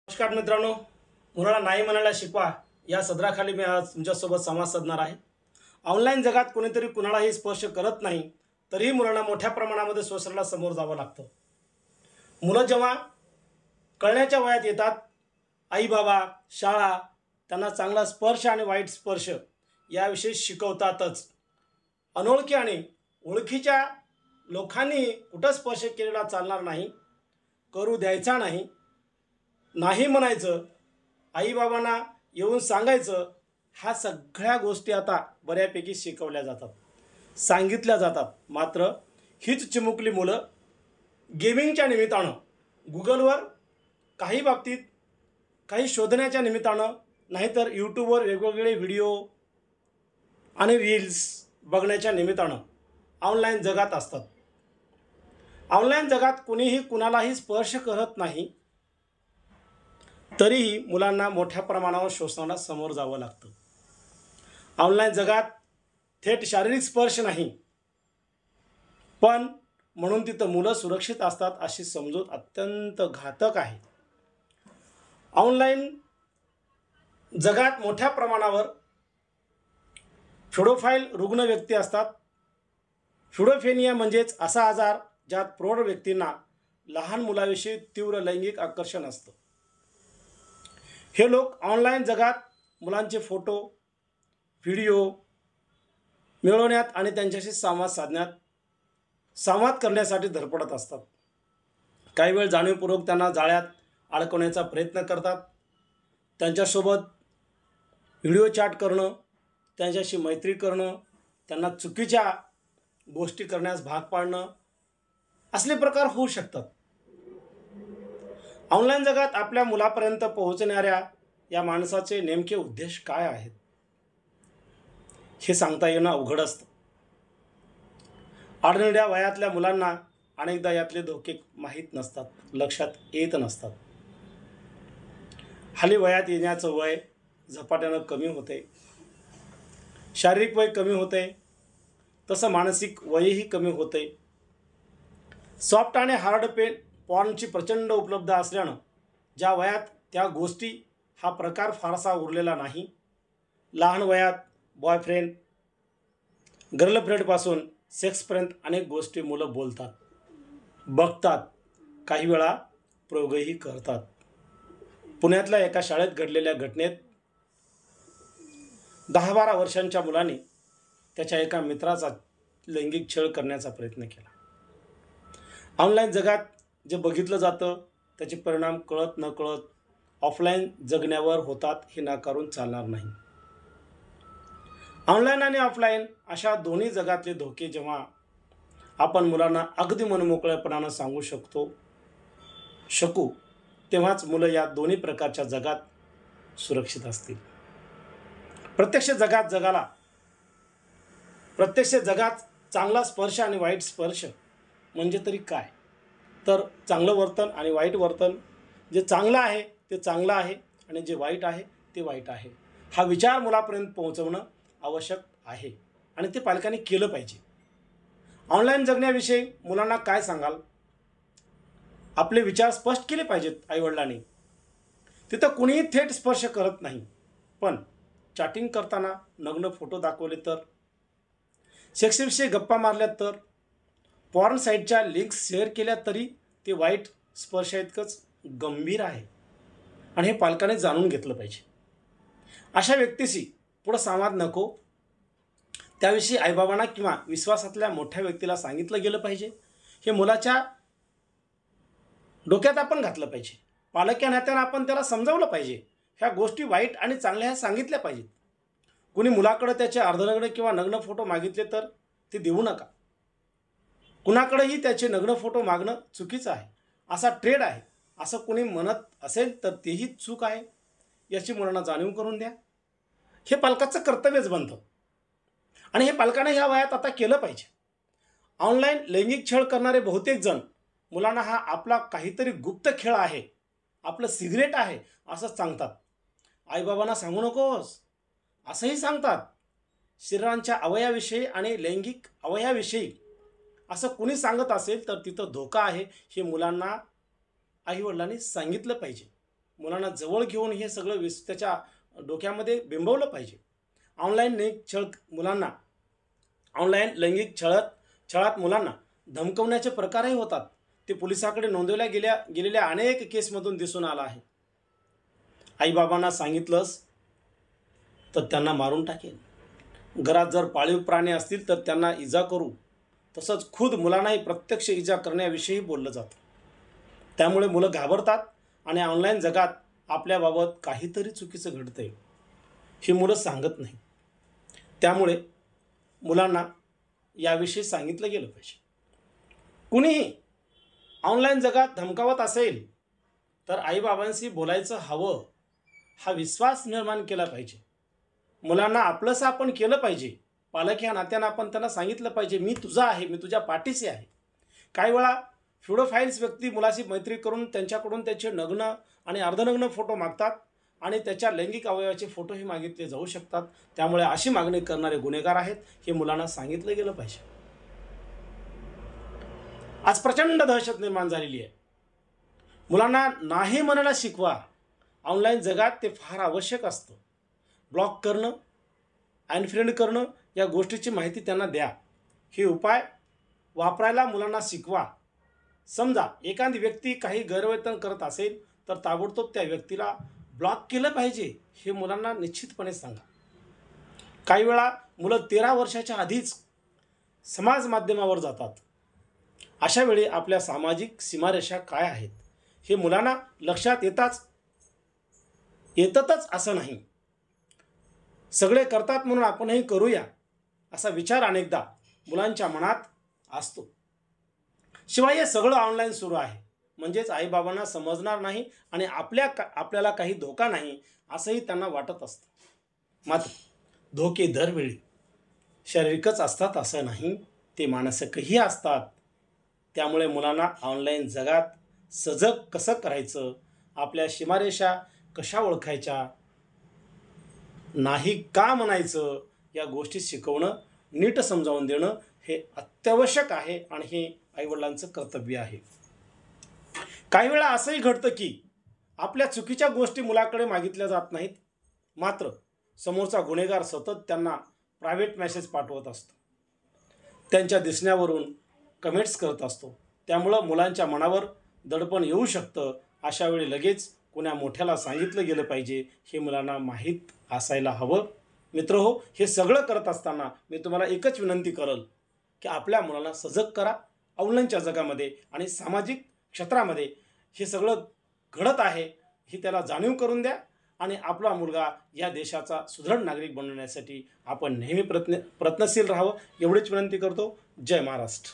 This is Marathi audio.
नमस्कार मित्रांनो, मुलाला नाही म्हणायला शिकवा या सदराखाली मी आज तुमच्यासोबत संवाद साधणार आहे. ऑनलाईन जगात कोणीतरी कुणालाही स्पर्श करत नाही, तरीही मुलांना मोठ्या प्रमाणामध्ये सोशलला समोर जावं लागतं. मुलं जेव्हा कळण्याच्या वयात येतात, आई बाबा, शाळा त्यांना चांगला स्पर्श आणि वाईट स्पर्श याविषयी शिकवतातच. अनोळखी आणि ओळखीच्या लोकांनी कुठं स्पर्श केलेला चालणार नाही, करू द्यायचा नाही, नाही म्हणायचं, आईबाबांना येऊन सांगायचं. ह्या सगळ्या गोष्टी आता बऱ्यापैकी शिकवल्या जातात, सांगितल्या जातात. मात्र हीच चिमुकली मुलं गेमिंगच्या निमित्तानं, गुगलवर काही बाबतीत काही शोधण्याच्या निमित्तानं, नाहीतर यूट्यूबवर वेगवेगळे व्हिडिओ आणि रील्स बघण्याच्या निमित्तानं ऑनलाईन जगात असतात. ऑनलाईन जगात कुणीही कुणालाही स्पर्श करत नाही, तरीही मुलांना मोठ्या प्रमाणावर शोषणाला समोर जावं लागतं. ऑनलाईन जगात थेट शारीरिक स्पर्श नाही, पण म्हणून तिथं मुलं सुरक्षित असतात अशी समजूत अत्यंत घातक आहे. ऑनलाईन जगात मोठ्या प्रमाणावर फिडोफाईल रुग्ण व्यक्ती असतात. फिडोफेनिया म्हणजेच असा आजार ज्यात प्रौढ व्यक्तींना लहान मुलाविषयी तीव्र लैंगिक आकर्षण असतं. हे लोक ऑनलाईन जगात मुलांचे फोटो, व्हिडिओ मिळवण्यात आणि त्यांच्याशी संवाद करण्यासाठी धडपडत असतात. काही वेळ जाणीवपूर्वक त्यांना जाळ्यात अडकवण्याचा प्रयत्न करतात. त्यांच्यासोबत व्हिडिओ चॅट करणं, त्यांच्याशी मैत्री करणं, त्यांना चुकीच्या गोष्टी करण्यास भाग पाडणं असले प्रकार होऊ शकतात. ऑनलाईन जगात आपल्या मुलापर्यंत पोहोचणाऱ्या या माणसाचे नेमके उद्देश काय आहेत हे सांगता येणं अवघड असतं. आडनड्या वयातल्या मुलांना अनेकदा यातले धोके माहीत नसतात, लक्षात येत नसतात. खाली वयात येण्याचं वय झपाट्यानं कमी होते, शारीरिक वय कमी होते, तसं मानसिक वयही कमी होते. सॉफ्ट आणि हार्ड पॉर्नची प्रचंड उपलब्ध असल्यानं ज्या वयात त्या गोष्टी हा प्रकार फारसा उरलेला नाही. लहान वयात बॉयफ्रेंड, गर्लफ्रेंडपासून सेक्सपर्यंत अनेक गोष्टी मुलं बोलतात, बघतात, काही वेळा प्रयोगही करतात. पुण्यातल्या एका शाळेत घडलेल्या घटनेत 10-12 वर्षांच्या मुलाने त्याच्या एका मित्राचा लैंगिक छळ करण्याचा प्रयत्न केला. ऑनलाईन जगात जे बघितलं जातं त्याचे परिणाम कळत नकळत ऑफलाईन जगण्यावर होतात हे नाकारून चालणार नाही. ऑनलाईन आणि ऑफलाईन अशा दोन्ही जगातले धोके जेव्हा आपण मुलांना अगदी मनमोकळेपणानं सांगू शकू तेव्हाच मुलं या दोन्ही प्रकारच्या जगात सुरक्षित असतील. प्रत्यक्ष जगात चांगला स्पर्श आणि वाईट स्पर्श म्हणजे तरी काय, तर चांगलं वर्तन आणि वाईट वर्तन, जे चांगलं आहे ते चांगलं आहे आणि जे वाईट आहे ते वाईट आहे, हा विचार मुलापर्यंत पोहोचवणं आवश्यक आहे आणि ते पालकांनी केलं पाहिजे. ऑनलाईन जगण्याविषयी मुलांना काय सांगाल? आपले विचार स्पष्ट केले पाहिजेत. आईवडिलांनी तिथं कुणीही थेट स्पर्श करत नाही, पण चॅटिंग करताना नग्न फोटो दाखवले तर, सेक्सविषयी गप्पा मारल्या तर, पॉर्न साईटच्या लिंक्स शेअर केल्या तरी ते वाईट स्पर्श इतकंच गंभीर आहे आणि हे पालकाने जाणून घेतलं पाहिजे. अशा व्यक्तीशी पुढं संवाद नको, त्याविषयी आईबाबांना किंवा विश्वासातल्या मोठ्या व्यक्तीला सांगितलं गेलं पाहिजे. हे मुलाच्या डोक्यात आपण घातलं पाहिजे. पालक या नात्यानं आपण त्याला समजावलं पाहिजे. ह्या गोष्टी वाईट आणि चांगल्या ह्या सांगितल्या पाहिजेत. कुणी मुलाकडं त्याचे अर्धनग्न किंवा नग्न फोटो मागितले तर ते देऊ नका. कुणाकडेही त्याचे नग्न फोटो मागणं चुकीचं आहे, असा ट्रेड आहे असं कुणी म्हणत असेल तर तेही चूक आहे, याची मुलांना जाणीव करून द्या. हे पालकाचं कर्तव्यच बनतं आणि हे पालकाने ह्या वयात आता केलं पाहिजे. ऑनलाईन लैंगिक छळ करणारे बहुतेक जण मुलांना हा आपला काहीतरी गुप्त खेळ आहे, आपलं सिगरेट आहे असंच सांगतात. आईबाबांना सांगू नकोस असंही सांगतात. शरीरांच्या अवयवाविषयी आणि लैंगिक अवयवाविषयी असं कुणी सांगत असेल तर तिथं धोका आहे हे मुलांना आईवडिलांनी सांगितलं पाहिजे. मुलांना जवळ घेऊन हे सगळं त्याच्या डोक्यामध्ये बिंबवलं पाहिजे. ऑनलाईन लैंगिक छळात मुलांना धमकवण्याचे प्रकारही होतात. ते पोलिसाकडे नोंदवल्या गेलेल्या अनेक केसमधून दिसून आलं आहे. आईबाबांना सांगितलंस तर त्यांना मारून टाकेल. घरात जर पाळीव प्राणी असतील तर त्यांना इजा करू. तसंच खुद मुलांनाही प्रत्यक्ष इजा करण्याविषयी बोललं जातं. त्यामुळे मुलं घाबरतात आणि ऑनलाईन जगात आपल्याबाबत काहीतरी चुकीचं घडतंय ही मुलं सांगत नाही. त्यामुळे मुलांना याविषयी सांगितलं गेलं पाहिजे. कुणीही ऑनलाईन जगात धमकावत असेल तर आईबाबांशी बोलायचं हवं, हा विश्वास निर्माण केला पाहिजे. मुलांना आपलंसं आपण केलं पाहिजे. पालक या नात्यानं आपण त्यांना सांगितलं पाहिजे, मी तुझा आहे, मी तुझ्या पाठीशी आहे. काही वेळा फ्युडोफाईल्स व्यक्ती मुलाशी मैत्री करून त्यांच्याकडून त्याचे नग्न आणि अर्धनग्न फोटो मागतात आणि त्याच्या लैंगिक अवयवाचे फोटोही मागितले जाऊ शकतात. त्यामुळे अशी मागणी करणारे गुन्हेगार आहेत हे मुलांना सांगितलं गेलं पाहिजे. आज प्रचंड दहशत निर्माण झालेली आहे. मुलांना नाही म्हणायला शिकवा. ऑनलाईन जगात ते फार आवश्यक असतं. ब्लॉक करणं, अनफ्रेंड करणं या गोष्टीची माहिती त्यांना द्या. हे उपाय वापरायला मुलांना शिकवा. समजा एखादी व्यक्ती काही गैरवर्तन करत असेल तर ताबडतोब त्या व्यक्तीला ब्लॉक केलं पाहिजे हे मुलांना निश्चितपणे सांगा. काही वेळा मुलं 13 वर्षाच्या आधीच समाज माध्यमावर जातात. अशा वेळी आपल्या सामाजिक सीमारेषा काय आहेत हे मुलांना लक्षात येतातच असं नाही. सगळे करतात म्हणून आपणही करूया असा विचार अनेकदा मुलांच्या मनात असतो. शिवाय हे सगळं ऑनलाईन सुरू आहे म्हणजेच आईबाबांना समजणार नाही आणि आपल्याला काही धोका नाही असंही त्यांना वाटत असतं. मात्र धोके दरवेळी शारीरिकच असतात असं नाही, ते मानसिकही असतात. त्यामुळे मुलांना ऑनलाईन जगात सजग कसं करायचं, आपल्या सीमारेषा कशा ओळखायच्या, नाही का म्हणायचं या गोष्टी शिकवणं, नीट समजावून देणं हे अत्यावश्यक आहे आणि हे आईवडिलांचं कर्तव्य आहे. काही वेळा असंही घडतं की आपल्या चुकीच्या गोष्टी मुलाकडे मागितल्या जात नाहीत, मात्र समोरचा गुन्हेगार सतत त्यांना प्रायव्हेट मेसेज पाठवत असतो, त्यांच्या दिसण्यावरून कमेंट्स करत असतो. त्यामुळं मुलांच्या मनावर दडपण येऊ शकतं. अशा वेळी लगेच कोण्या मोठ्याला सांगितलं गेलं पाहिजे हे मुलांना माहीत असायला हवं. मित्रहो, हे सगळं करत असताना मी तुम्हाला एकच विनंती करेल की आपल्या मुलांना सजग करा. ऑनलाईनच्या जगामध्ये आणि सामाजिक क्षेत्रामध्ये हे सगळं घडत आहे ही त्याला जाणीव करून द्या आणि आपला मुलगा या देशाचा सुदृढ नागरिक बनवण्यासाठी आपण नेहमी प्रयत्नशील राहावं एवढीच विनंती करतो. जय महाराष्ट्र.